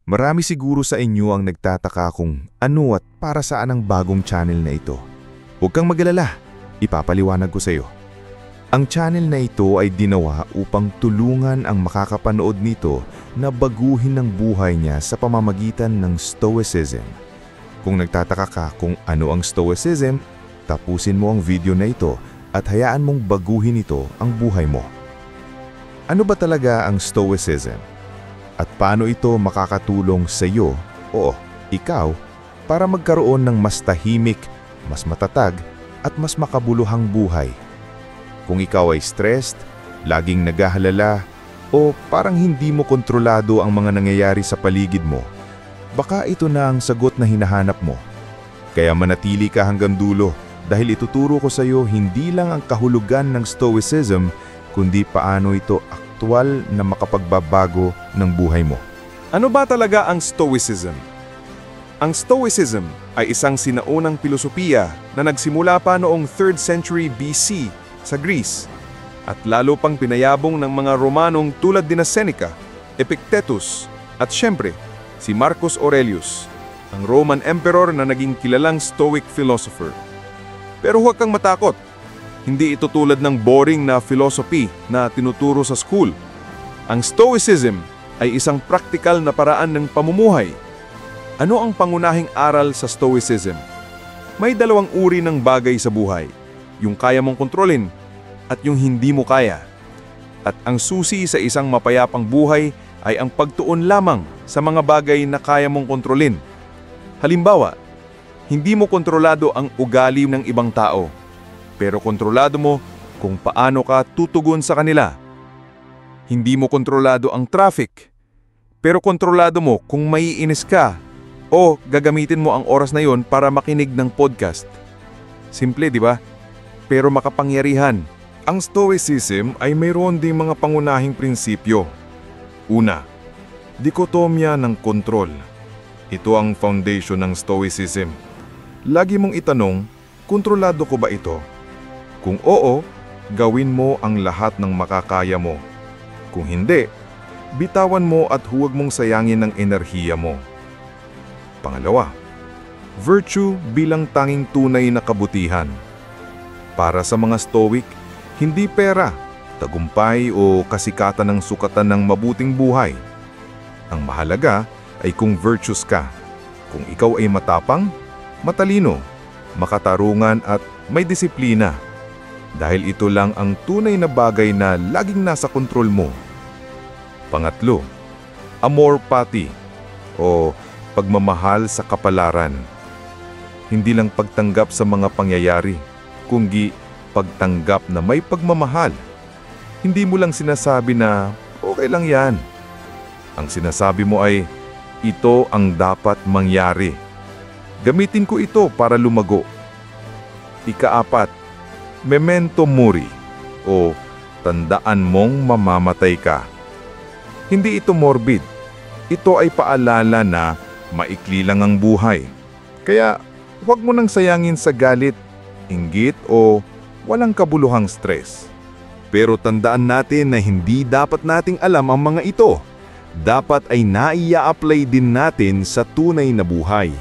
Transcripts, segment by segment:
Marami siguro sa inyo ang nagtataka kung ano at para saan ang bagong channel na ito. Huwag kang mag-alala, ipapaliwanag ko sa iyo. Ang channel na ito ay ginawa upang tulungan ang makakapanood nito na baguhin ang buhay niya sa pamamagitan ng Stoicism. Kung nagtataka ka kung ano ang Stoicism, tapusin mo ang video na ito at hayaan mong baguhin ito ang buhay mo. Ano ba talaga ang Stoicism? At paano ito makakatulong sa iyo o ikaw para magkaroon ng mas tahimik, mas matatag at mas makabuluhang buhay? Kung ikaw ay stressed, laging naghahalala o parang hindi mo kontrolado ang mga nangyayari sa paligid mo, baka ito na ang sagot na hinahanap mo. Kaya manatili ka hanggang dulo dahil ituturo ko sa iyo hindi lang ang kahulugan ng Stoicism kundi paano ito aktual na makapagbabago ng buhay mo. Ano ba talaga ang Stoicism? Ang Stoicism ay isang sinaunang pilosopiya na nagsimula pa noong 3rd century BC sa Greece at lalo pang pinayabong ng mga Romanong tulad dina Seneca, Epictetus at syempre si Marcus Aurelius, ang Roman Emperor na naging kilalang Stoic philosopher. Pero huwag kang matakot. Hindi ito tulad ng boring na philosophy na tinuturo sa school. Ang Stoicism ay isang praktikal na paraan ng pamumuhay. Ano ang pangunahing aral sa Stoicism? May dalawang uri ng bagay sa buhay, yung kaya mong kontrolin at yung hindi mo kaya. At ang susi sa isang mapayapang buhay ay ang pagtuon lamang sa mga bagay na kaya mong kontrolin. Halimbawa, hindi mo kontrolado ang ugali ng ibang tao, pero kontrolado mo kung paano ka tutugon sa kanila. Hindi mo kontrolado ang traffic, pero kontrolado mo kung maiinis ka o gagamitin mo ang oras na yon para makinig ng podcast. Simple, di ba? Pero makapangyarihan. Ang Stoicism ay mayroon ding mga pangunahing prinsipyo. Una, dikotomya ng kontrol. Ito ang foundation ng Stoicism. Lagi mong itanong, kontrolado ko ba ito? Kung oo, gawin mo ang lahat ng makakaya mo. Kung hindi, bitawan mo at huwag mong sayangin ang enerhiya mo. Pangalawa, virtue bilang tanging tunay na kabutihan. Para sa mga Stoic, hindi pera, tagumpay o kasikatan ang sukatan ng mabuting buhay. Ang mahalaga ay kung virtuous ka. Kung ikaw ay matapang, matalino, makatarungan at may disiplina. Dahil ito lang ang tunay na bagay na laging nasa kontrol mo. Pangatlo, amor pati o pagmamahal sa kapalaran. Hindi lang pagtanggap sa mga pangyayari, kundi pagtanggap na may pagmamahal. Hindi mo lang sinasabi na okay lang yan. Ang sinasabi mo ay, ito ang dapat mangyari. Gamitin ko ito para lumago. Ikaapat, memento mori o tandaan mong mamamatay ka. Hindi ito morbid. Ito ay paalala na maikli lang ang buhay. Kaya huwag mo nang sayangin sa galit, inggit o walang kabuluhang stress. Pero tandaan natin na hindi dapat nating alam ang mga ito. Dapat ay naia-apply din natin sa tunay na buhay.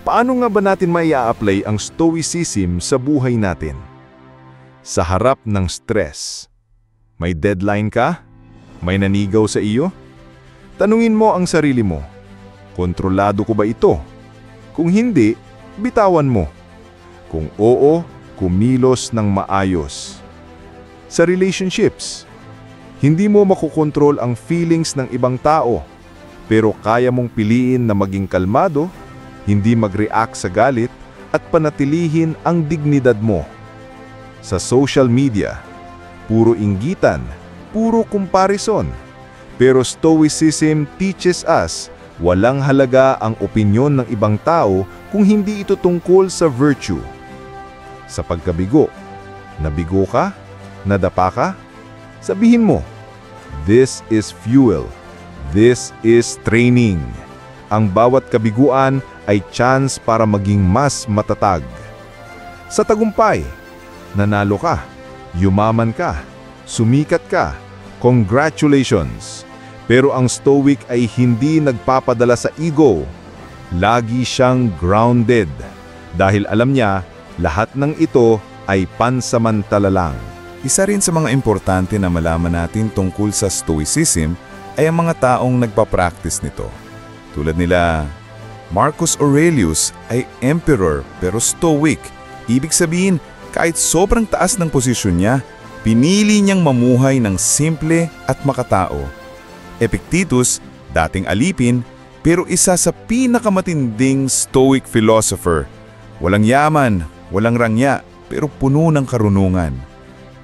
Paano nga ba natin maia-apply ang Stoicism sa buhay natin? Sa harap ng stress. May deadline ka? May nanigaw sa iyo? Tanungin mo ang sarili mo, kontrolado ko ba ito? Kung hindi, bitawan mo. Kung oo, kumilos ng maayos. Sa relationships, hindi mo makokontrol ang feelings ng ibang tao, pero kaya mong piliin na maging kalmado, hindi mag-react sa galit at panatilihin ang dignidad mo. Sa social media, puro inggitan, puro comparison. Pero Stoicism teaches us walang halaga ang opinyon ng ibang tao kung hindi ito tungkol sa virtue. Sa pagkabigo, nabigo ka? Nadapa ka? Sabihin mo, this is fuel. This is training. Ang bawat kabiguan ay chance para maging mas matatag. Sa tagumpay, nanalo ka, yumaman ka, sumikat ka, congratulations. Pero ang Stoic ay hindi nagpapadala sa ego. Lagi siyang grounded dahil alam niya lahat ng ito ay pansamantala lang. Isa rin sa mga importante na malaman natin tungkol sa Stoicism ay ang mga taong nagpa-practice nito. Tulad nila, Marcus Aurelius ay emperor pero Stoic. Ibig sabihin, kahit sobrang taas ng posisyon niya, pinili niyang mamuhay ng simple at makatao. Epictetus, dating alipin, pero isa sa pinakamatinding Stoic philosopher. Walang yaman, walang rangya, pero puno ng karunungan.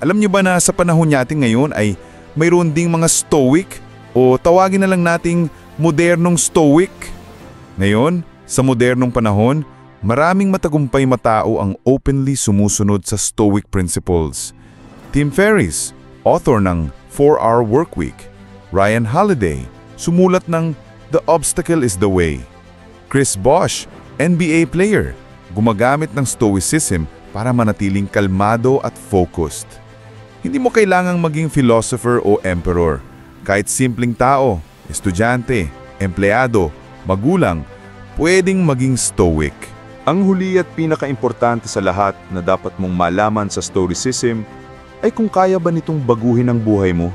Alam niyo ba na sa panahon natin ngayon ay mayroon ding mga Stoic o tawagin na lang nating modernong Stoic? Ngayon, sa modernong panahon, maraming matagumpay matao ang openly sumusunod sa Stoic principles. Tim Ferriss, author ng 4-Hour Workweek. Ryan Holiday, sumulat ng The Obstacle is the Way. Chris Bosh, NBA player, gumagamit ng Stoicism para manatiling kalmado at focused. Hindi mo kailangang maging philosopher o emperor. Kahit simpleng tao, estudyante, empleyado, magulang, pwedeng maging Stoic. Ang huli at pinakaimportante sa lahat na dapat mong malaman sa Stoicism ay kung kaya ba nitong baguhin ang buhay mo.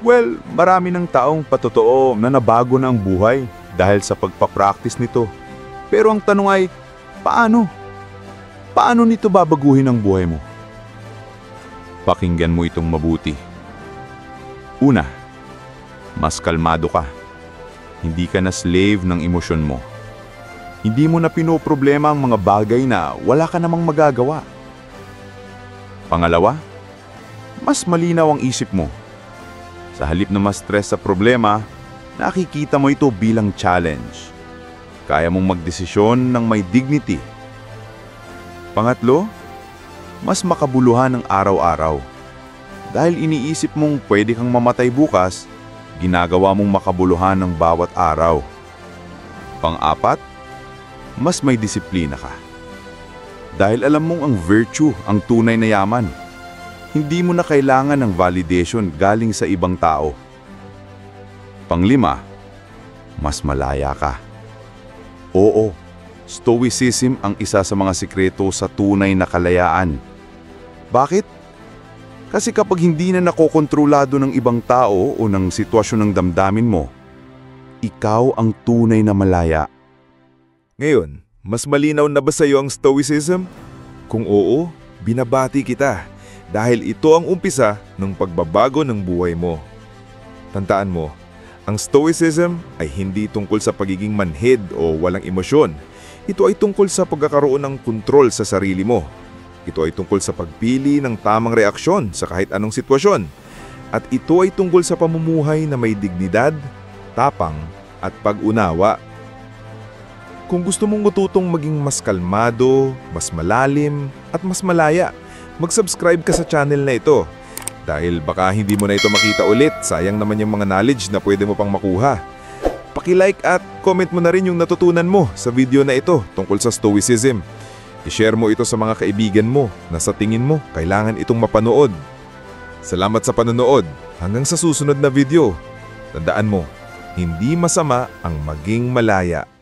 Well, marami ng taong patotoo na nabago na ang buhay dahil sa pagpapractice nito. Pero ang tanong ay, paano? Paano nito babaguhin ang buhay mo? Pakinggan mo itong mabuti. Una, mas kalmado ka. Hindi ka na slave ng emosyon mo. Hindi mo na pinoproblema ang mga bagay na wala ka namang magagawa. Pangalawa, mas malinaw ang isip mo. Sa halip na ma-stress sa problema, nakikita mo ito bilang challenge. Kaya mong magdesisyon ng may dignity. Pangatlo, mas makabuluhan ang araw-araw. Dahil iniisip mong pwede kang mamatay bukas, ginagawa mong makabuluhan ng bawat araw. Pang-apat, mas may disiplina ka. Dahil alam mong ang virtue ang tunay na yaman. Hindi mo na kailangan ng validation galing sa ibang tao. Panglima, mas malaya ka. Oo, Stoicism ang isa sa mga sikreto sa tunay na kalayaan. Bakit? Kasi kapag hindi na nakokontrolado ng ibang tao o ng sitwasyon ng damdamin mo, ikaw ang tunay na malaya. Ngayon, mas malinaw na ba sa iyo ang Stoicism? Kung oo, binabati kita dahil ito ang umpisa ng pagbabago ng buhay mo. Tandaan mo, ang Stoicism ay hindi tungkol sa pagiging manhid o walang emosyon. Ito ay tungkol sa pagkakaroon ng kontrol sa sarili mo. Ito ay tungkol sa pagpili ng tamang reaksyon sa kahit anong sitwasyon. At ito ay tungkol sa pamumuhay na may dignidad, tapang at pag-unawa. Kung gusto mong matutong maging mas kalmado, mas malalim at mas malaya, mag-subscribe ka sa channel na ito. Dahil baka hindi mo na ito makita ulit, sayang naman yung mga knowledge na pwede mo pang makuha. Paki-like at comment mo na rin yung natutunan mo sa video na ito tungkol sa Stoicism. I-share mo ito sa mga kaibigan mo na sa tingin mo kailangan itong mapanood. Salamat sa panonood. Hanggang sa susunod na video. Tandaan mo, hindi masama ang maging malaya.